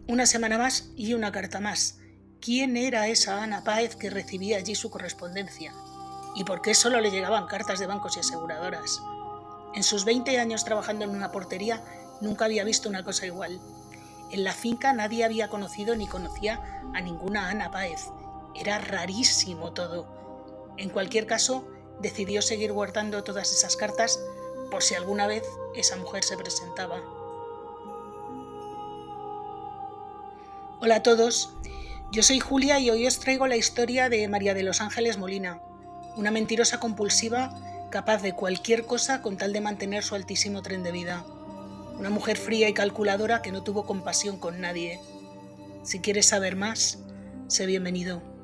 Una semana más y una carta más. ¿Quién era esa Ana Páez que recibía allí su correspondencia? ¿Y por qué solo le llegaban cartas de bancos y aseguradoras? En sus 20 años trabajando en una portería, nunca había visto una cosa igual. En la finca nadie había conocido ni conocía a ninguna Ana Páez. Era rarísimo todo. En cualquier caso, decidió seguir guardando todas esas cartas por si alguna vez esa mujer se presentaba. Hola a todos, yo soy Julia y hoy os traigo la historia de María de los Ángeles Molina, una mentirosa compulsiva capaz de cualquier cosa con tal de mantener su altísimo tren de vida. Una mujer fría y calculadora que no tuvo compasión con nadie. Si quieres saber más, sé bienvenido.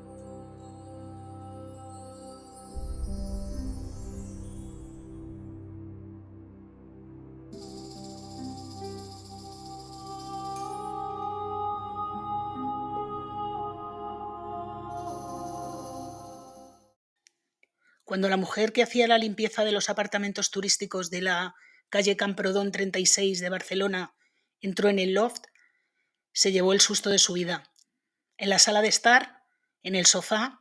Cuando la mujer que hacía la limpieza de los apartamentos turísticos de la calle Camprodón 36 de Barcelona entró en el loft, se llevó el susto de su vida. En la sala de estar, en el sofá,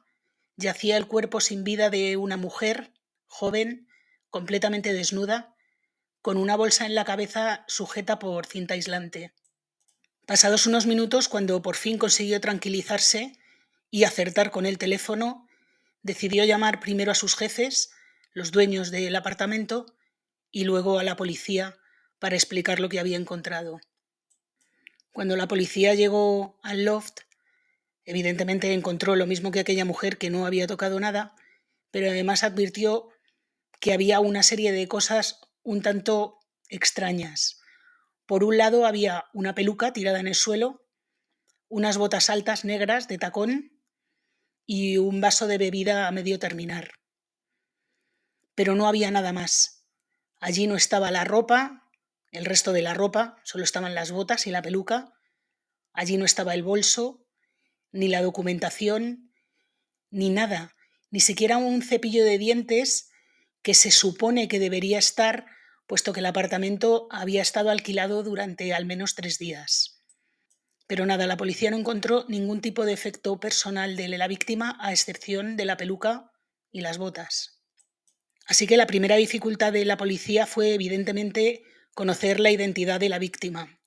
yacía el cuerpo sin vida de una mujer, joven, completamente desnuda, con una bolsa en la cabeza sujeta por cinta aislante. Pasados unos minutos, cuando por fin consiguió tranquilizarse y acertar con el teléfono, decidió llamar primero a sus jefes, los dueños del apartamento, y luego a la policía para explicar lo que había encontrado. Cuando la policía llegó al loft, evidentemente encontró lo mismo que aquella mujer, que no había tocado nada, pero además advirtió que había una serie de cosas un tanto extrañas. Por un lado había una peluca tirada en el suelo, unas botas altas negras de tacón y un vaso de bebida a medio terminar. Pero no había nada más. Allí no estaba la ropa, el resto de la ropa, solo estaban las botas y la peluca. Allí no estaba el bolso, ni la documentación, ni nada, ni siquiera un cepillo de dientes que se supone que debería estar, puesto que el apartamento había estado alquilado durante al menos 3 días. Pero nada, la policía no encontró ningún tipo de efecto personal de la víctima, a excepción de la peluca y las botas. Así que la primera dificultad de la policía fue, evidentemente, conocer la identidad de la víctima.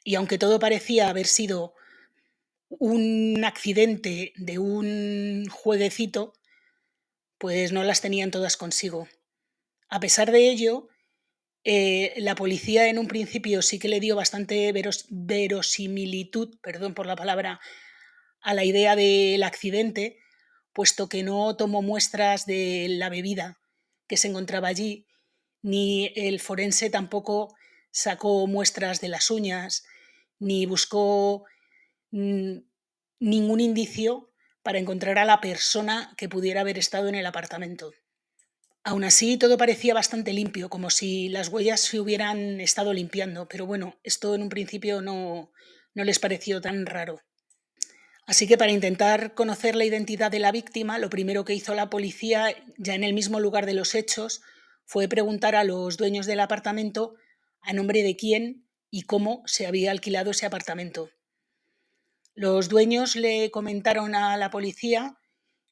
Y aunque todo parecía haber sido un accidente de un jueguecito, pues no las tenían todas consigo. A pesar de ello, la policía en un principio sí que le dio bastante verosimilitud, perdón por la palabra, a la idea del accidente, puesto que no tomó muestras de la bebida que se encontraba allí, ni el forense tampoco sacó muestras de las uñas, ni buscó mm, ningún indicio para encontrar a la persona que pudiera haber estado en el apartamento. Aún así, todo parecía bastante limpio, como si las huellas se hubieran estado limpiando, pero bueno, esto en un principio no les pareció tan raro. Así que para intentar conocer la identidad de la víctima, lo primero que hizo la policía, ya en el mismo lugar de los hechos, fue preguntar a los dueños del apartamento a nombre de quién y cómo se había alquilado ese apartamento. Los dueños le comentaron a la policía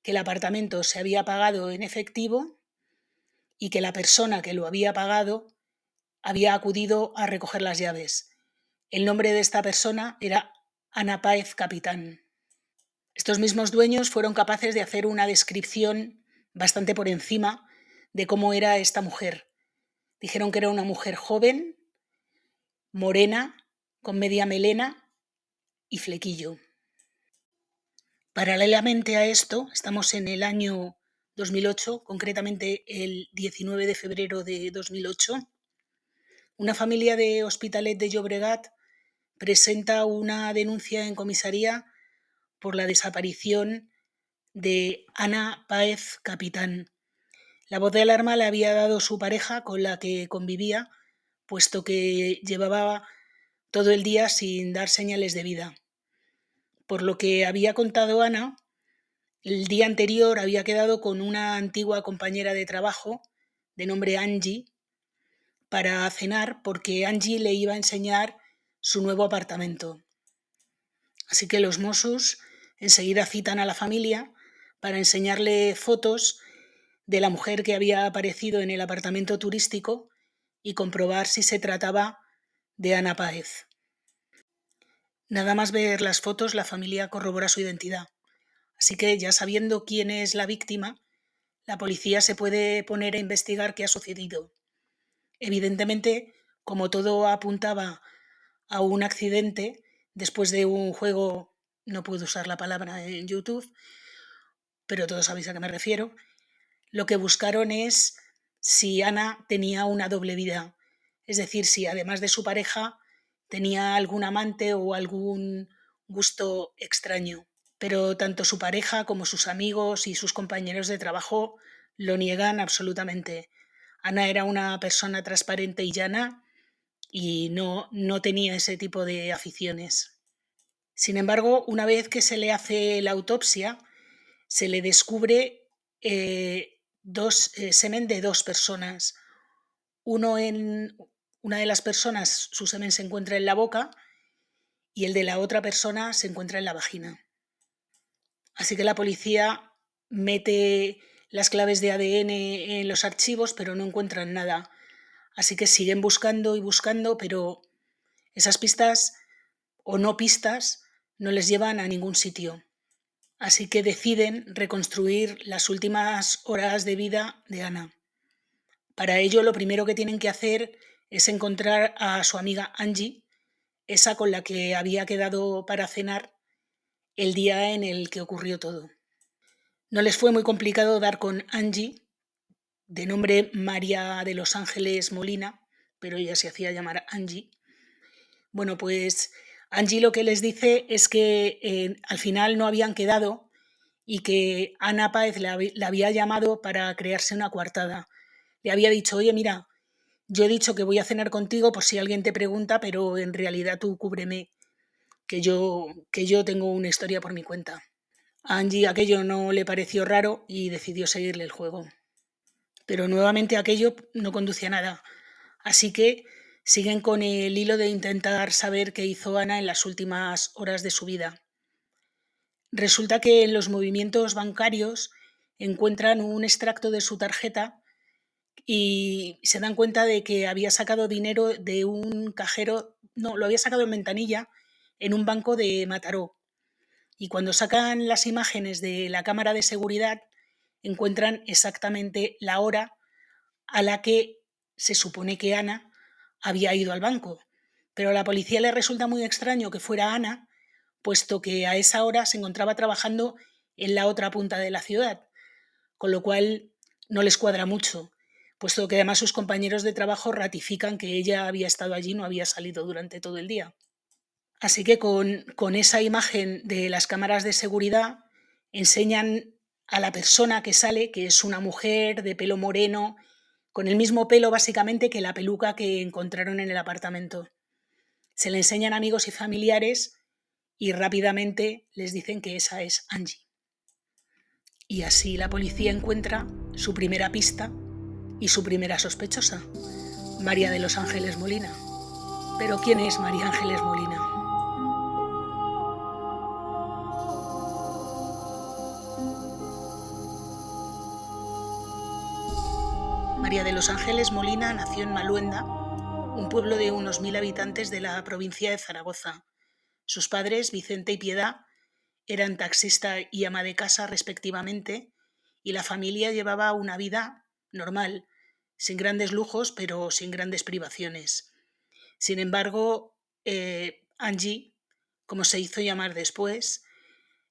que el apartamento se había pagado en efectivo y que la persona que lo había pagado había acudido a recoger las llaves. El nombre de esta persona era Ana Páez Capitán. Estos mismos dueños fueron capaces de hacer una descripción bastante por encima de cómo era esta mujer. Dijeron que era una mujer joven, morena, con media melena y flequillo. Paralelamente a esto, estamos en el año 2008, concretamente el 19 de febrero de 2008, una familia de Hospitalet de Llobregat presenta una denuncia en comisaría por la desaparición de Ana Páez Capitán. La voz de alarma la había dado su pareja, con la que convivía, puesto que llevaba todo el día sin dar señales de vida. Por lo que había contado Ana, el día anterior había quedado con una antigua compañera de trabajo, de nombre Angie, para cenar, porque Angie le iba a enseñar su nuevo apartamento. Así que los Mossos enseguida citan a la familia para enseñarle fotos de la mujer que había aparecido en el apartamento turístico y comprobar si se trataba de Ana Páez. Nada más ver las fotos, la familia corrobora su identidad. Así que, ya sabiendo quién es la víctima, la policía se puede poner a investigar qué ha sucedido. Evidentemente, como todo apuntaba a un accidente después de un juego, no puedo usar la palabra en YouTube, pero todos sabéis a qué me refiero, lo que buscaron es si Ana tenía una doble vida, es decir, si además de su pareja tenía algún amante o algún gusto extraño. Pero tanto su pareja como sus amigos y sus compañeros de trabajo lo niegan absolutamente. Ana era una persona transparente y llana y no tenía ese tipo de aficiones. Sin embargo, una vez que se le hace la autopsia, se le descubre semen de dos personas. Una de las personas, su semen se encuentra en la boca y el de la otra persona se encuentra en la vagina. Así que la policía mete las claves de ADN en los archivos, pero no encuentran nada. Así que siguen buscando y buscando, pero esas pistas o no pistas no les llevan a ningún sitio. Así que deciden reconstruir las últimas horas de vida de Ana. Para ello, lo primero que tienen que hacer es encontrar a su amiga Angie, esa con la que había quedado para cenar el día en el que ocurrió todo. No les fue muy complicado dar con Angie, de nombre María de los Ángeles Molina, pero ella se hacía llamar Angie. Bueno, pues Angie lo que les dice es que al final no habían quedado y que Ana Páez la había llamado para crearse una coartada. Le había dicho, oye, mira, yo he dicho que voy a cenar contigo por si alguien te pregunta, pero en realidad tú cúbreme, que yo tengo una historia por mi cuenta. A Angie aquello no le pareció raro y decidió seguirle el juego. Pero nuevamente aquello no conduce a nada. Así que siguen con el hilo de intentar saber qué hizo Ana en las últimas horas de su vida. Resulta que en los movimientos bancarios encuentran un extracto de su tarjeta y se dan cuenta de que había sacado dinero de un cajero, no, lo había sacado en ventanilla en un banco de Mataró. Y cuando sacan las imágenes de la cámara de seguridad, encuentran exactamente la hora a la que se supone que Ana había ido al banco. Pero a la policía le resulta muy extraño que fuera Ana, puesto que a esa hora se encontraba trabajando en la otra punta de la ciudad, con lo cual no les cuadra mucho, puesto que además sus compañeros de trabajo ratifican que ella había estado allí, no había salido durante todo el día. Así que con esa imagen de las cámaras de seguridad enseñan a la persona que sale, que es una mujer de pelo moreno, con el mismo pelo básicamente que la peluca que encontraron en el apartamento. Se le enseñan amigos y familiares y rápidamente les dicen que esa es Angie. Y así la policía encuentra su primera pista y su primera sospechosa, María de los Ángeles Molina. ¿Pero quién es María Ángeles Molina? María de los Ángeles Molina nació en Maluenda, un pueblo de unos 1000 habitantes de la provincia de Zaragoza. Sus padres, Vicente y Piedad, eran taxista y ama de casa respectivamente, y la familia llevaba una vida normal, sin grandes lujos, pero sin grandes privaciones. Sin embargo, Angie, como se hizo llamar después,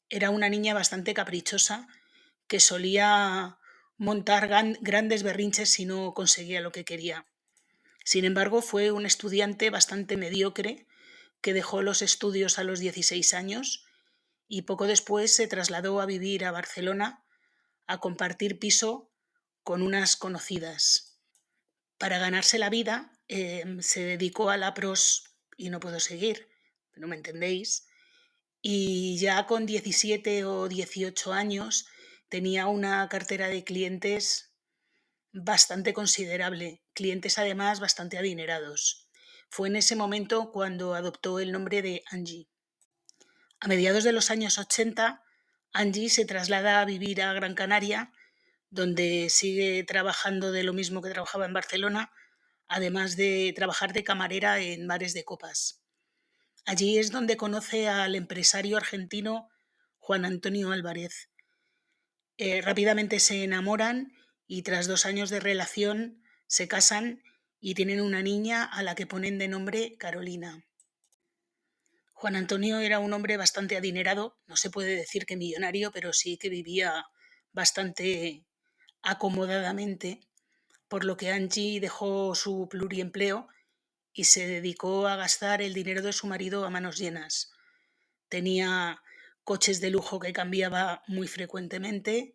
era una niña bastante caprichosa que solía montar grandes berrinches si no conseguía lo que quería. Sin embargo, fue un estudiante bastante mediocre que dejó los estudios a los 16 años y poco después se trasladó a vivir a Barcelona a compartir piso con unas conocidas. Para ganarse la vida se dedicó a la pros, y no puedo seguir, no me entendéis, y ya con 17 o 18 años tenía una cartera de clientes bastante considerable, clientes además bastante adinerados. Fue en ese momento cuando adoptó el nombre de Angie. A mediados de los años 80, Angie se traslada a vivir a Gran Canaria, donde sigue trabajando de lo mismo que trabajaba en Barcelona, además de trabajar de camarera en bares de copas. Allí es donde conoce al empresario argentino Juan Antonio Álvarez. Rápidamente se enamoran y tras 2 años de relación se casan y tienen una niña a la que ponen de nombre Carolina. Juan Antonio era un hombre bastante adinerado, no se puede decir que millonario, pero sí que vivía bastante acomodadamente, por lo que Angie dejó su pluriempleo y se dedicó a gastar el dinero de su marido a manos llenas. Tenía coches de lujo que cambiaba muy frecuentemente,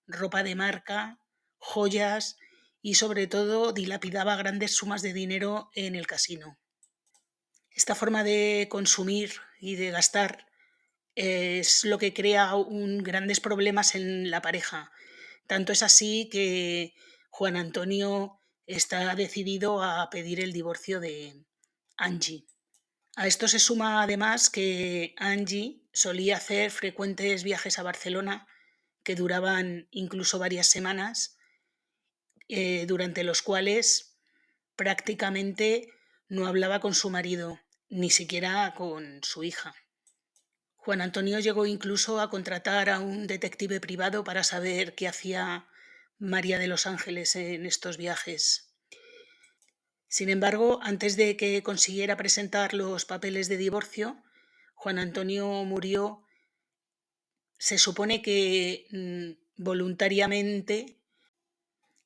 ropa de marca, joyas y sobre todo dilapidaba grandes sumas de dinero en el casino. Esta forma de consumir y de gastar es lo que crea grandes problemas en la pareja. Tanto es así que Juan Antonio está decidido a pedir el divorcio de Angie. A esto se suma además que Angie solía hacer frecuentes viajes a Barcelona que duraban incluso varias semanas, durante los cuales prácticamente no hablaba con su marido, ni siquiera con su hija. Juan Antonio llegó incluso a contratar a un detective privado para saber qué hacía María de los Ángeles en estos viajes. Sin embargo, antes de que consiguiera presentar los papeles de divorcio, Juan Antonio murió, se supone que voluntariamente,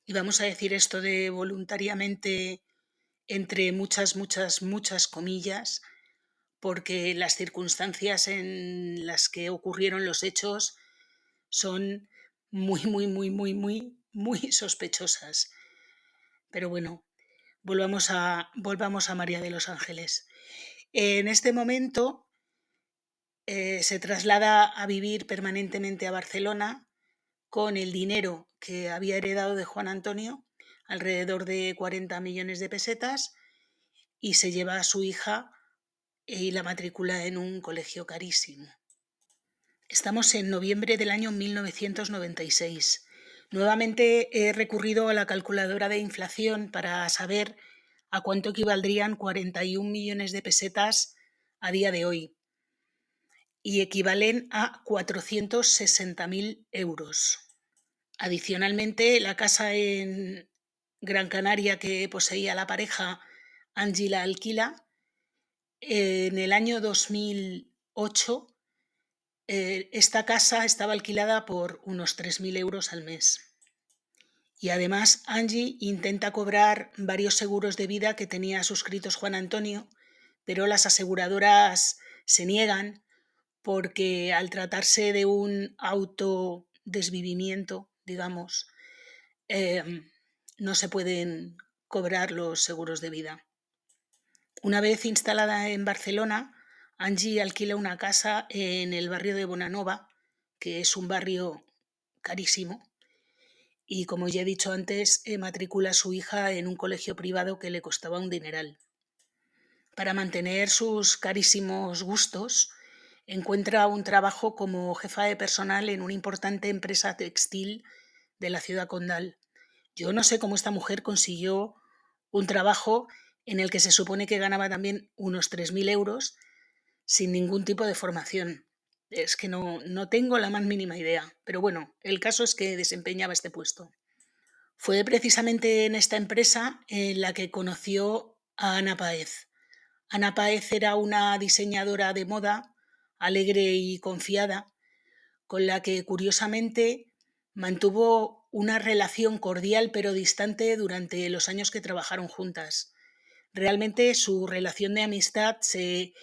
y vamos a decir esto de voluntariamente entre muchas, muchas, muchas comillas, porque las circunstancias en las que ocurrieron los hechos son muy, muy, muy, muy, muy, muy sospechosas. Pero bueno, volvamos a María de los Ángeles. En este momento se traslada a vivir permanentemente a Barcelona con el dinero que había heredado de Juan Antonio, alrededor de 40 millones de pesetas, y se lleva a su hija y la matricula en un colegio carísimo. Estamos en noviembre del año 1996. Nuevamente he recurrido a la calculadora de inflación para saber a cuánto equivaldrían 41 millones de pesetas a día de hoy, y equivalen a 460.000 euros. Adicionalmente, la casa en Gran Canaria que poseía la pareja, Angie la alquila. En el año 2008, esta casa estaba alquilada por unos 3.000 euros al mes. Y además, Angie intenta cobrar varios seguros de vida que tenía suscritos Juan Antonio, pero las aseguradoras se niegan porque al tratarse de un autodesvivimiento, digamos, no se pueden cobrar los seguros de vida. Una vez instalada en Barcelona, Angie alquila una casa en el barrio de Bonanova, que es un barrio carísimo, y como ya he dicho antes, matricula a su hija en un colegio privado que le costaba un dineral. Para mantener sus carísimos gustos, encuentra un trabajo como jefa de personal en una importante empresa textil de la ciudad condal. Yo no sé cómo esta mujer consiguió un trabajo en el que se supone que ganaba también unos 3.000 euros sin ningún tipo de formación. Es que no tengo la más mínima idea, pero bueno, el caso es que desempeñaba este puesto. Fue precisamente en esta empresa en la que conoció a Ana Páez. Ana Páez era una diseñadora de moda, alegre y confiada, con la que curiosamente mantuvo una relación cordial pero distante durante los años que trabajaron juntas. Realmente su relación de amistad se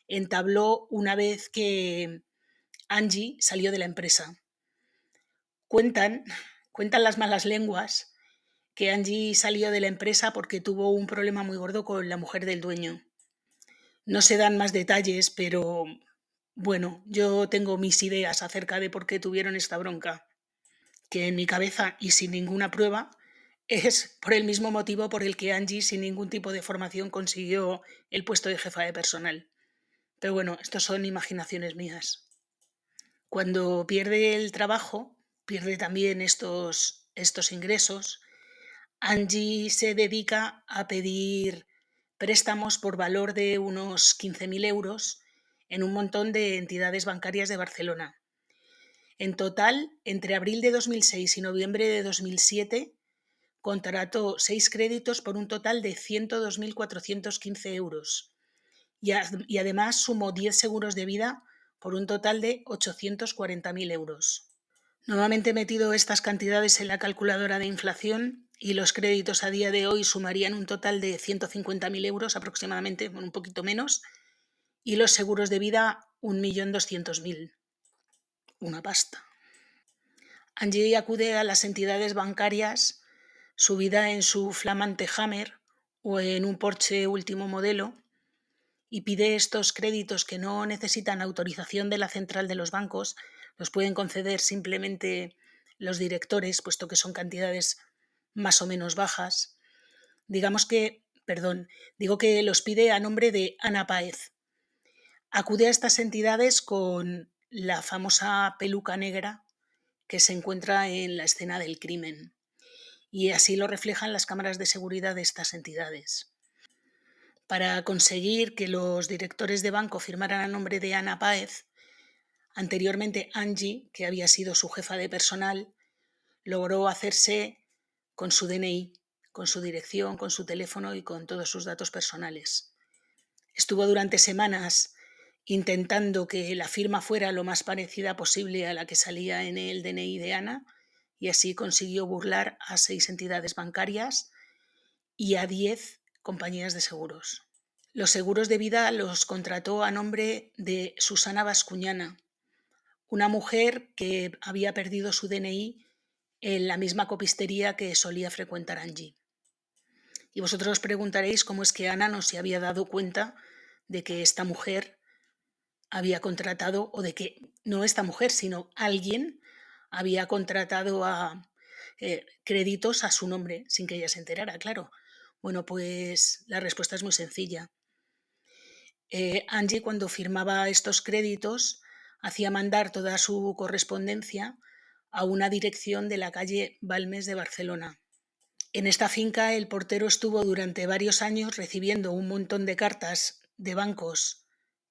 entabló una vez que Angie salió de la empresa. Cuentan, cuentan las malas lenguas que Angie salió de la empresa porque tuvo un problema muy gordo con la mujer del dueño. No se dan más detalles, pero bueno, yo tengo mis ideas acerca de por qué tuvieron esta bronca, que en mi cabeza y sin ninguna prueba es por el mismo motivo por el que Angie, sin ningún tipo de formación, consiguió el puesto de jefa de personal. Pero bueno, estos son imaginaciones mías. Cuando pierde el trabajo, pierde también estos ingresos. Angie se dedica a pedir préstamos por valor de unos 15.000 euros en un montón de entidades bancarias de Barcelona. En total, entre abril de 2006 y noviembre de 2007, contrató 6 créditos por un total de 102.415 euros y además sumó 10 seguros de vida por un total de 840.000 euros. Nuevamente he metido estas cantidades en la calculadora de inflación y los créditos a día de hoy sumarían un total de 150.000 euros aproximadamente, un poquito menos, y los seguros de vida 1.200.000. Una pasta. Angie acude a las entidades bancarias subida en su flamante Hammer o en un Porsche último modelo y pide estos créditos que no necesitan autorización de la central de los bancos, los pueden conceder simplemente los directores, puesto que son cantidades más o menos bajas. Digo que los pide a nombre de Ana Páez. Acude a estas entidades con la famosa peluca negra que se encuentra en la escena del crimen. Y así lo reflejan las cámaras de seguridad de estas entidades. Para conseguir que los directores de banco firmaran a nombre de Ana Páez, anteriormente Angie, que había sido su jefa de personal, logró hacerse con su DNI, con su dirección, con su teléfono y con todos sus datos personales. Estuvo durante semanas intentando que la firma fuera lo más parecida posible a la que salía en el DNI de Ana y así consiguió burlar a 6 entidades bancarias y a 10 compañías de seguros. Los seguros de vida los contrató a nombre de Susana Bascuñana, una mujer que había perdido su DNI en la misma copistería que solía frecuentar Angie. Y vosotros os preguntaréis cómo es que Ana no se había dado cuenta de que esta mujer había contratado, o de que no esta mujer, sino alguien había contratado a créditos a su nombre sin que ella se enterara, claro. Bueno, pues la respuesta es muy sencilla. Angie, cuando firmaba estos créditos, hacía mandar toda su correspondencia a una dirección de la calle Balmes de Barcelona. En esta finca el portero estuvo durante varios años recibiendo un montón de cartas de bancos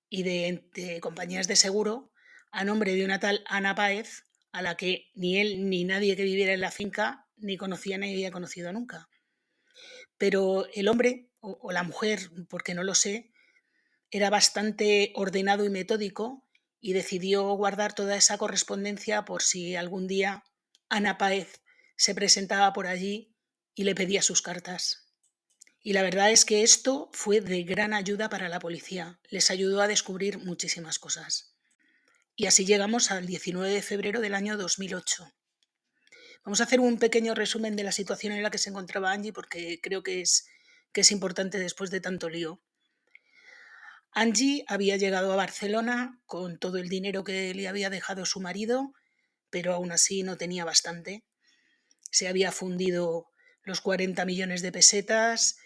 y de compañías de seguro a nombre de una tal Ana Páez, a la que ni él ni nadie que viviera en la finca ni conocía ni había conocido nunca. Pero el hombre, o la mujer, porque no lo sé, era bastante ordenado y metódico y decidió guardar toda esa correspondencia por si algún día Ana Páez se presentaba por allí y le pedía sus cartas. Y la verdad es que esto fue de gran ayuda para la policía. Les ayudó a descubrir muchísimas cosas. Y así llegamos al 19 de febrero del año 2008. Vamos a hacer un pequeño resumen de la situación en la que se encontraba Angie porque creo que es importante después de tanto lío. Angie había llegado a Barcelona con todo el dinero que le había dejado su marido, pero aún así no tenía bastante. Se había fundido los 40 millones de pesetas,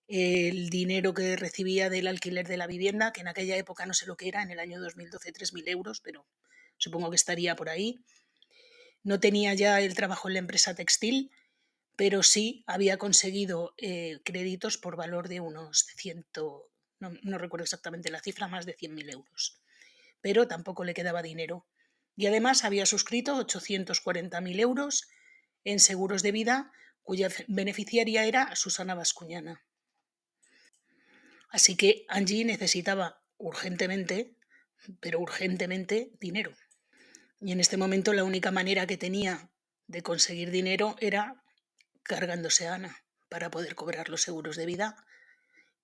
el dinero que recibía del alquiler de la vivienda, que en aquella época no sé lo que era, en el año 2012 3.000 euros, pero supongo que estaría por ahí. No tenía ya el trabajo en la empresa textil, pero sí había conseguido créditos por valor de unos 100, no recuerdo exactamente la cifra, más de 100.000 euros. Pero tampoco le quedaba dinero. Y además había suscrito 840.000 euros en seguros de vida, cuya beneficiaria era Susana Bascuñana. Así que Angie necesitaba urgentemente, pero urgentemente, dinero. Y en este momento la única manera que tenía de conseguir dinero era cargándose a Ana para poder cobrar los seguros de vida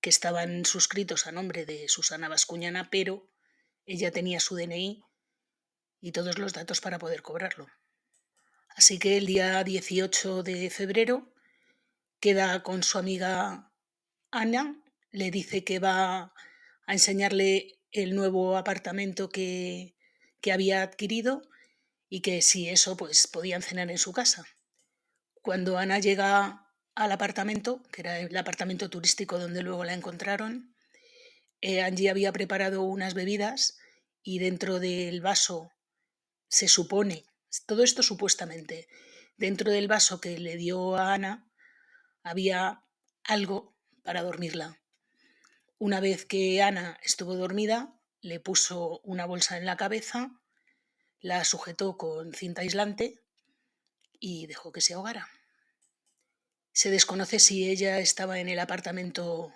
que estaban suscritos a nombre de Susana Bascuñana, pero ella tenía su DNI y todos los datos para poder cobrarlo. Así que el día 18 de febrero queda con su amiga Ana, le dice que va a enseñarle el nuevo apartamento que había adquirido y que si eso, pues podían cenar en su casa. Cuando Ana llega al apartamento, que era el apartamento turístico donde luego la encontraron, Angie había preparado unas bebidas y dentro del vaso, se supone, todo esto supuestamente, dentro del vaso que le dio a Ana había algo para dormirla. Una vez que Ana estuvo dormida, le puso una bolsa en la cabeza, la sujetó con cinta aislante y dejó que se ahogara. Se desconoce si ella estaba en el apartamento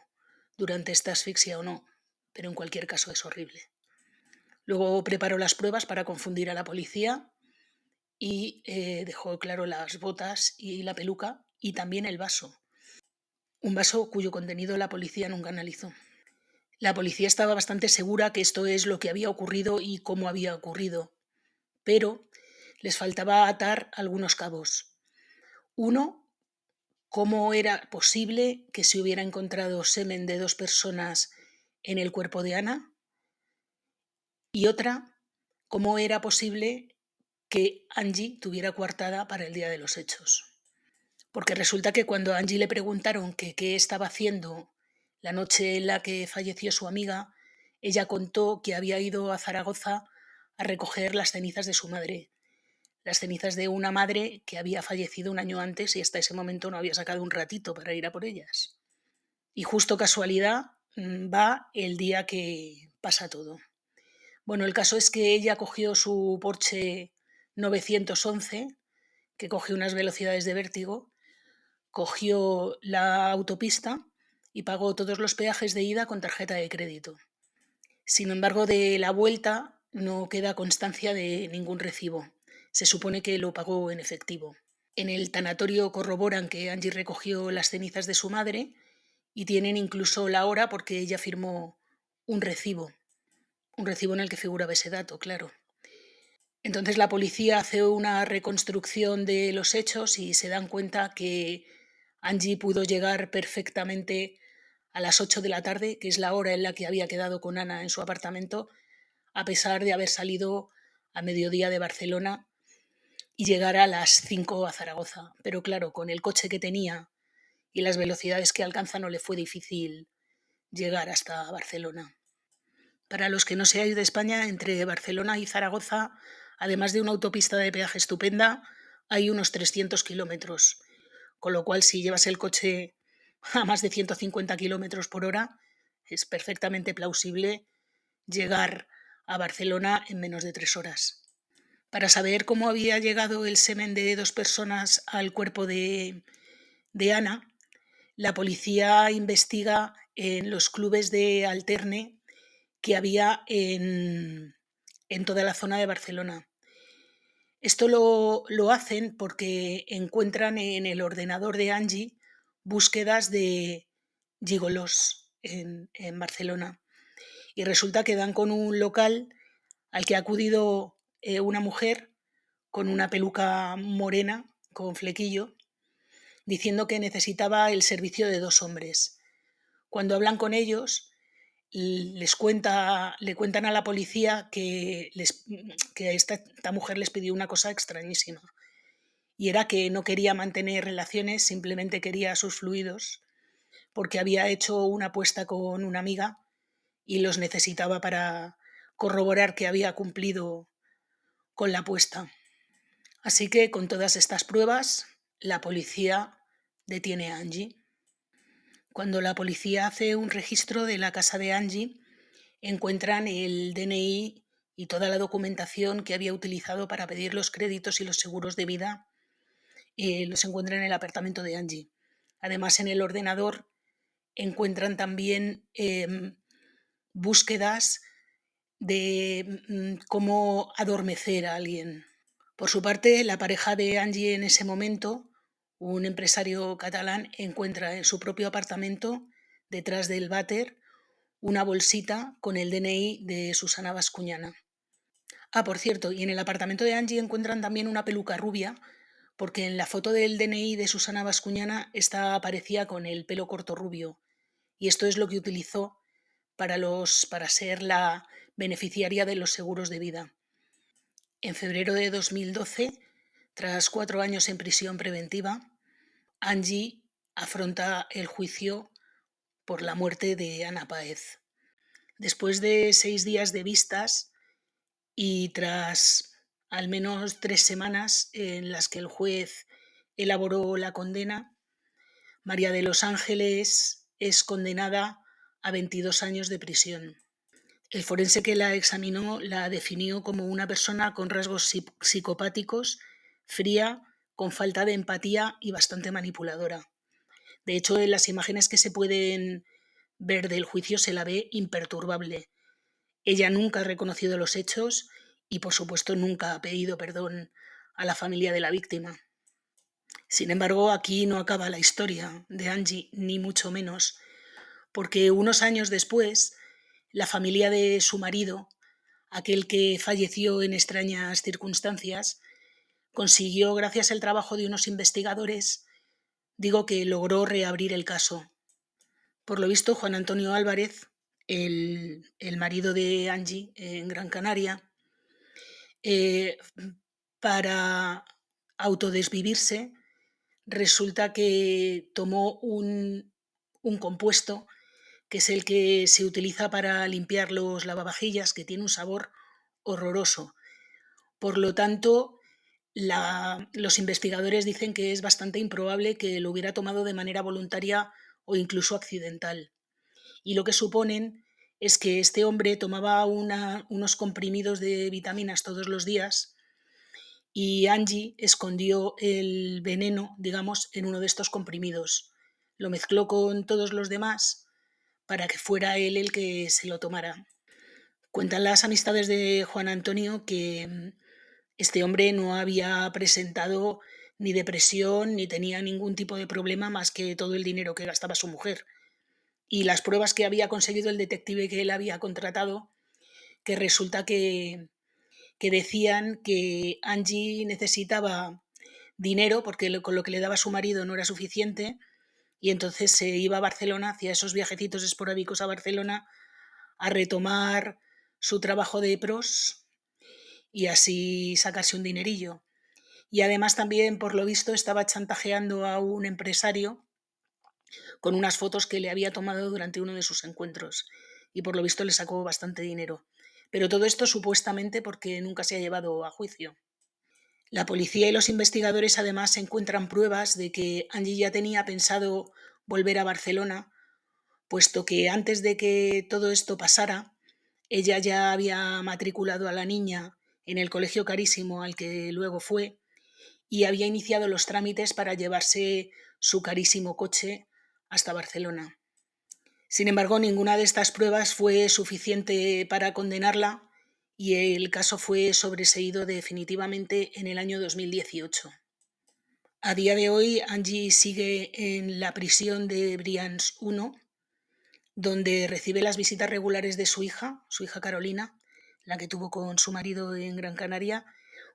durante esta asfixia o no, pero en cualquier caso es horrible. Luego preparó las pruebas para confundir a la policía y dejó claro las botas y la peluca y también el vaso. Un vaso cuyo contenido la policía nunca analizó. La policía estaba bastante segura que esto es lo que había ocurrido y cómo había ocurrido, pero les faltaba atar algunos cabos. Uno, cómo era posible que se hubiera encontrado semen de 2 personas en el cuerpo de Ana. Y otra, cómo era posible que Angie tuviera coartada para el día de los hechos. Porque resulta que cuando a Angie le preguntaron que qué estaba haciendo la noche en la que falleció su amiga, ella contó que había ido a Zaragoza a recoger las cenizas de su madre, las cenizas de una madre que había fallecido un año antes y hasta ese momento no había sacado un ratito para ir a por ellas. Y justo casualidad va el día que pasa todo. Bueno, el caso es que ella cogió su Porsche 911, que coge unas velocidades de vértigo, cogió la autopista y pagó todos los peajes de ida con tarjeta de crédito. Sin embargo, de la vuelta no queda constancia de ningún recibo. Se supone que lo pagó en efectivo. En el tanatorio corroboran que Angie recogió las cenizas de su madre y tienen incluso la hora porque ella firmó un recibo en el que figuraba ese dato, claro. Entonces la policía hace una reconstrucción de los hechos y se dan cuenta que Angie pudo llegar perfectamente a las 8 de la tarde, que es la hora en la que había quedado con Ana en su apartamento, a pesar de haber salido a mediodía de Barcelona y llegar a las 5 a Zaragoza. Pero claro, con el coche que tenía y las velocidades que alcanza no le fue difícil llegar hasta Barcelona. Para los que no seáis de España, entre Barcelona y Zaragoza, además de una autopista de peaje estupenda, hay unos 300 kilómetros, con lo cual si llevas el coche a más de 150 kilómetros por hora, es perfectamente plausible llegar a Barcelona en menos de 3 horas. Para saber cómo había llegado el semen de 2 personas al cuerpo de Ana, la policía investiga en los clubes de alterne que había en toda la zona de Barcelona. Esto lo hacen porque encuentran en el ordenador de Angie búsquedas de gigolos en Barcelona. Y resulta que dan con un local al que ha acudido una mujer con una peluca morena, con flequillo, diciendo que necesitaba el servicio de 2 hombres. Cuando hablan con ellos, le cuentan a la policía que esta mujer les pidió una cosa extrañísima, y era que no quería mantener relaciones, simplemente quería sus fluidos, porque había hecho una apuesta con una amiga y los necesitaba para corroborar que había cumplido con la apuesta. Así que con todas estas pruebas, la policía detiene a Angie. Cuando la policía hace un registro de la casa de Angie, encuentran el DNI y toda la documentación que había utilizado para pedir los créditos y los seguros de vida, los encuentran en el apartamento de Angie. Además, en el ordenador encuentran también búsquedas de cómo adormecer a alguien. Por su parte, la pareja de Angie en ese momento, un empresario catalán, encuentra en su propio apartamento, detrás del váter, una bolsita con el DNI de Susana Bascuñana. Ah, por cierto, y en el apartamento de Angie encuentran también una peluca rubia, porque en la foto del DNI de Susana Bascuñana esta aparecía con el pelo corto rubio, y esto es lo que utilizó para ser la beneficiaria de los seguros de vida. En febrero de 2012, tras 4 años en prisión preventiva, Angie afronta el juicio por la muerte de Ana Páez. Después de 6 días de vistas y tras al menos 3 semanas en las que el juez elaboró la condena, María de los Ángeles es condenada a 22 años de prisión. El forense que la examinó la definió como una persona con rasgos psicopáticos, fría, con falta de empatía y bastante manipuladora. De hecho, en las imágenes que se pueden ver del juicio se la ve imperturbable. Ella nunca ha reconocido los hechos y, por supuesto, nunca ha pedido perdón a la familia de la víctima. Sin embargo, aquí no acaba la historia de Angie, ni mucho menos, porque unos años después, la familia de su marido, aquel que falleció en extrañas circunstancias, consiguió, gracias al trabajo de unos investigadores, que logró reabrir el caso. Por lo visto, Juan Antonio Álvarez, el marido de Angie en Gran Canaria, eh, para autodesvivirse, resulta que tomó un compuesto que es el que se utiliza para limpiar los lavavajillas, que tiene un sabor horroroso. Por lo tanto, los investigadores dicen que es bastante improbable que lo hubiera tomado de manera voluntaria o incluso accidental. Y lo que suponen es que este hombre tomaba unos comprimidos de vitaminas todos los días y Angie escondió el veneno, digamos, en uno de estos comprimidos. Lo mezcló con todos los demás para que fuera él el que se lo tomara. Cuentan las amistades de Juan Antonio que este hombre no había presentado ni depresión ni tenía ningún tipo de problema más que todo el dinero que gastaba su mujer. Y las pruebas que había conseguido el detective que él había contratado, que resulta que decían que Angie necesitaba dinero porque con lo que le daba su marido no era suficiente y entonces se iba a Barcelona, hacía esos viajecitos esporádicos a Barcelona a retomar su trabajo de pros y así sacarse un dinerillo. Y además también, por lo visto, estaba chantajeando a un empresario con unas fotos que le había tomado durante uno de sus encuentros y por lo visto le sacó bastante dinero. Pero todo esto supuestamente porque nunca se ha llevado a juicio. La policía y los investigadores además encuentran pruebas de que Angie ya tenía pensado volver a Barcelona, puesto que antes de que todo esto pasara, ella ya había matriculado a la niña en el colegio carísimo al que luego fue y había iniciado los trámites para llevarse su carísimo coche hasta Barcelona. Sin embargo, ninguna de estas pruebas fue suficiente para condenarla y el caso fue sobreseído definitivamente en el año 2018. A día de hoy, Angie sigue en la prisión de Brians 1, donde recibe las visitas regulares de su hija Carolina, la que tuvo con su marido en Gran Canaria,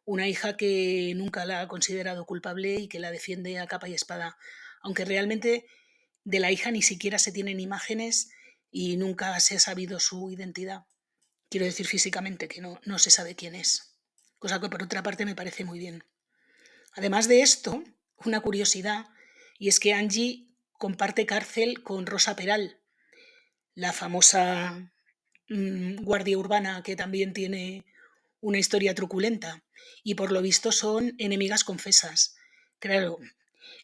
una hija que nunca la ha considerado culpable y que la defiende a capa y espada, aunque realmente de la hija ni siquiera se tienen imágenes y nunca se ha sabido su identidad. Quiero decir físicamente que no se sabe quién es, cosa que por otra parte me parece muy bien. Además de esto, una curiosidad, y es que Angie comparte cárcel con Rosa Peral, la famosa guardia urbana que también tiene una historia truculenta, y por lo visto son enemigas confesas. Claro,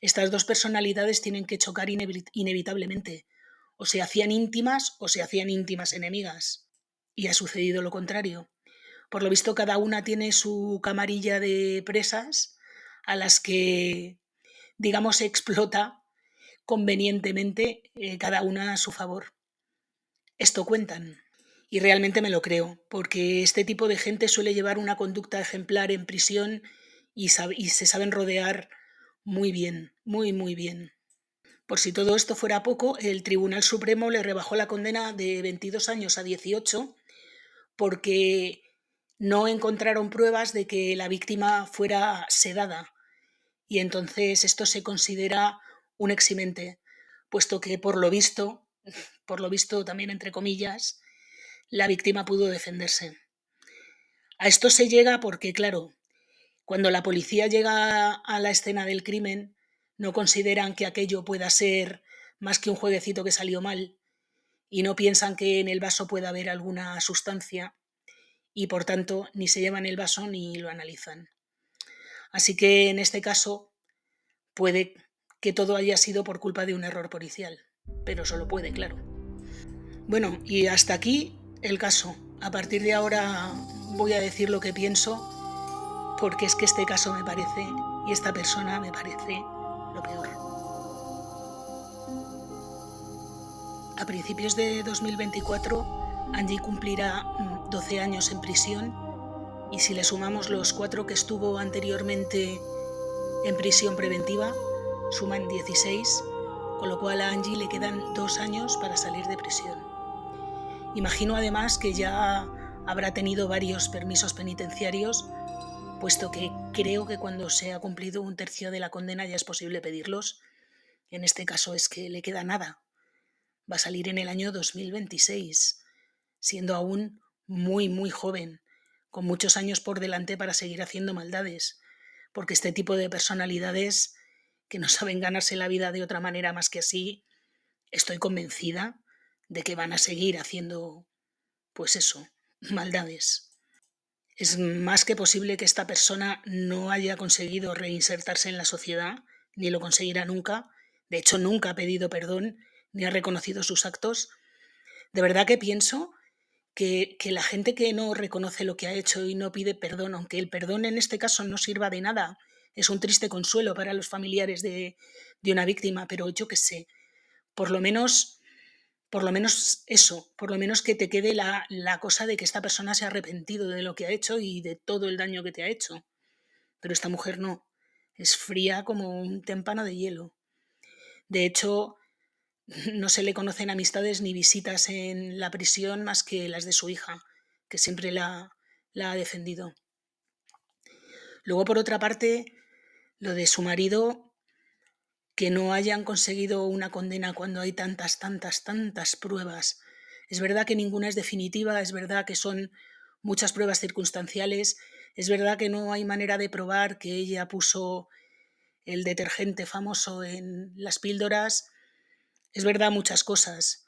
estas dos personalidades tienen que chocar inevitablemente. O se hacían íntimas o se hacían íntimas enemigas. Y ha sucedido lo contrario. Por lo visto, cada una tiene su camarilla de presas a las que, digamos, explota convenientemente cada una a su favor. Esto cuentan. Y realmente me lo creo, porque este tipo de gente suele llevar una conducta ejemplar en prisión y se saben rodear muy bien, muy, muy bien. Por si todo esto fuera poco, el Tribunal Supremo le rebajó la condena de 22 años a 18 porque no encontraron pruebas de que la víctima fuera sedada. Y entonces esto se considera un eximente, puesto que por lo visto también entre comillas, la víctima pudo defenderse. A esto se llega porque, claro, cuando la policía llega a la escena del crimen, no consideran que aquello pueda ser más que un jueguecito que salió mal y no piensan que en el vaso puede haber alguna sustancia y por tanto ni se llevan el vaso ni lo analizan. Así que en este caso puede que todo haya sido por culpa de un error policial, pero solo puede, claro. Bueno, y hasta aquí el caso. A partir de ahora voy a decir lo que pienso, porque es que este caso me parece, y esta persona me parece lo peor. A principios de 2024, Angie cumplirá 12 años en prisión, y si le sumamos los 4 que estuvo anteriormente en prisión preventiva, suman 16, con lo cual a Angie le quedan 2 años para salir de prisión. Imagino además que ya habrá tenido varios permisos penitenciarios, puesto que creo que cuando se ha cumplido un tercio de la condena ya es posible pedirlos. En este caso es que le queda nada. Va a salir en el año 2026, siendo aún muy, muy joven, con muchos años por delante para seguir haciendo maldades, porque este tipo de personalidades que no saben ganarse la vida de otra manera más que así, estoy convencida de que van a seguir haciendo, pues eso, maldades. Es más que posible que esta persona no haya conseguido reinsertarse en la sociedad, ni lo conseguirá nunca. De hecho, nunca ha pedido perdón ni ha reconocido sus actos. De verdad que pienso que la gente que no reconoce lo que ha hecho y no pide perdón, aunque el perdón en este caso no sirva de nada, es un triste consuelo para los familiares de una víctima, pero yo qué sé, por lo menos, por lo menos eso, por lo menos que te quede la cosa de que esta persona se ha arrepentido de lo que ha hecho y de todo el daño que te ha hecho. Pero esta mujer no, es fría como un témpano de hielo. De hecho, no se le conocen amistades ni visitas en la prisión más que las de su hija, que siempre la ha defendido. Luego, por otra parte, lo de su marido, que no hayan conseguido una condena cuando hay tantas, tantas, tantas pruebas. Es verdad que ninguna es definitiva, es verdad que son muchas pruebas circunstanciales, es verdad que no hay manera de probar que ella puso el detergente famoso en las píldoras, es verdad muchas cosas,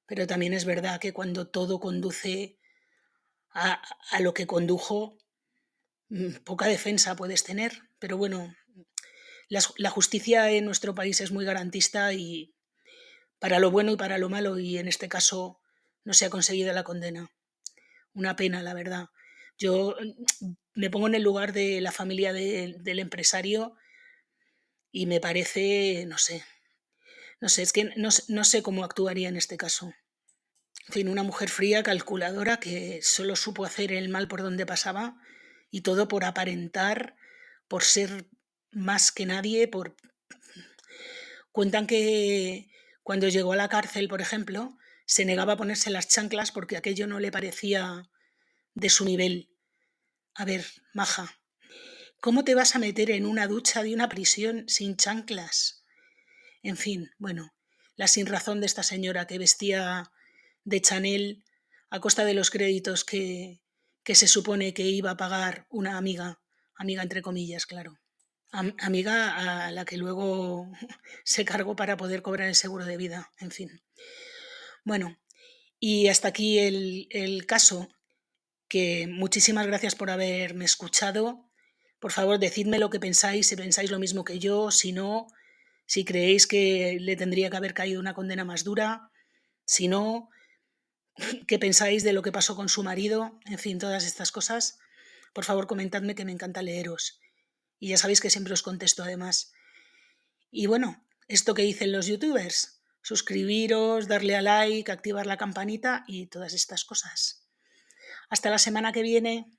pero también es verdad que cuando todo conduce a, a lo que condujo, poca defensa puedes tener, pero bueno, la justicia en nuestro país es muy garantista y para lo bueno y para lo malo, y en este caso no se ha conseguido la condena. Una pena, la verdad. Yo me pongo en el lugar de la familia del empresario y me parece, no sé, es que no sé cómo actuaría en este caso. En fin, una mujer fría, calculadora, que solo supo hacer el mal por donde pasaba y todo por aparentar, por ser más que nadie. Cuentan que cuando llegó a la cárcel, por ejemplo, se negaba a ponerse las chanclas porque aquello no le parecía de su nivel. A ver, maja, ¿cómo te vas a meter en una ducha de una prisión sin chanclas? En fin, bueno, la sinrazón de esta señora que vestía de Chanel a costa de los créditos que se supone que iba a pagar una amiga entre comillas, claro. Amiga a la que luego se cargó para poder cobrar el seguro de vida, en fin. Bueno, y hasta aquí el caso, que muchísimas gracias por haberme escuchado. Por favor, decidme lo que pensáis, si pensáis lo mismo que yo, si no, si creéis que le tendría que haber caído una condena más dura, si no, qué pensáis de lo que pasó con su marido, en fin, todas estas cosas. Por favor, comentadme, que me encanta leeros. Y ya sabéis que siempre os contesto además. Y bueno, esto que dicen los youtubers, suscribiros, darle a like, activar la campanita y todas estas cosas. Hasta la semana que viene.